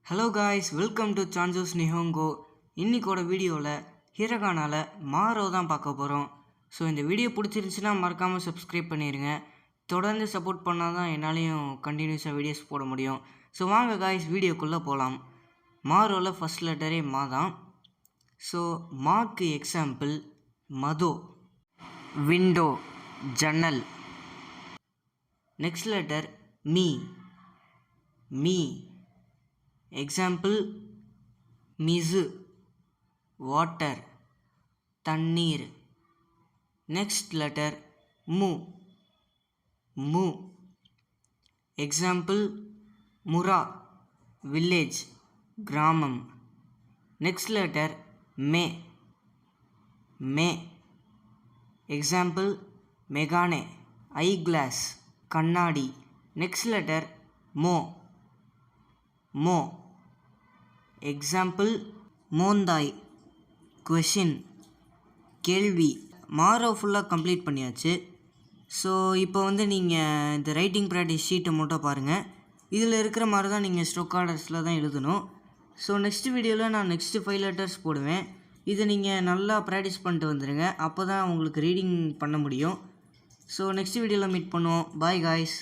Hello guys, welcome to சான்சோஸ் நிஹோங்கோ. இன்றைக்கோட வீடியோவில் ஹிரகானால மாரோ தான் பார்க்க போகிறோம். ஸோ இந்த வீடியோ பிடிச்சிருந்துச்சுன்னா மறக்காமல் சப்ஸ்கிரைப் பண்ணிடுங்க. தொடர்ந்து சப்போர்ட் பண்ணால் தான் என்னாலையும் கண்டினியூஸாக வீடியோஸ் போட முடியும். ஸோ வாங்க காய்ஸ், வீடியோக்குள்ளே போகலாம். மாரோவில் ஃபஸ்ட் லெட்டரே மா தான். ஸோ மாக்கு எக்ஸாம்பிள் மதோ, விண்டோ, ஜன்னல். நெக்ஸ்ட் லெட்டர் மீ, மீ. எக்ஸாம்பிள் மிசு, வாட்டர், தண்ணீர். நெக்ஸ்ட் லெட்டர் மு, மு. எக்ஸாம்பிள் முரா, வில்லேஜ், கிராமம். நெக்ஸ்ட் லெட்டர் மே, மே. எக்ஸாம்பிள் மெகானே, ஐ கிளாஸ், கண்ணாடி. நெக்ஸ்ட் லெட்டர் மோ, மோ. எக்ஸாம்பிள் மோந்தாய், கொஷின், கேள்வி. மாரோ ஃபுல்லாக கம்ப்ளீட் பண்ணியாச்சு. ஸோ இப்போ நீங்கள் இந்த ரைட்டிங் ப்ராக்டிஸ் ஷீட்டை மட்டும் பாருங்கள். இதில் இருக்கிற மாதிரி தான் நீங்கள் ஸ்ட்ரோக் ஆர்டர்ஸில் தான் எழுதணும். ஸோ நெக்ஸ்ட் வீடியோவில் நான் நெக்ஸ்ட்டு 5 லெட்டர்ஸ் போடுவேன். இதை நீங்கள் நல்லா ப்ராக்டிஸ் பண்ணிட்டு வந்துடுங்க. அப்போ தான் உங்களுக்கு ரீடிங் பண்ண முடியும். ஸோ நெக்ஸ்ட் வீடியோவில் மீட் பண்ணுவோம். Bye guys.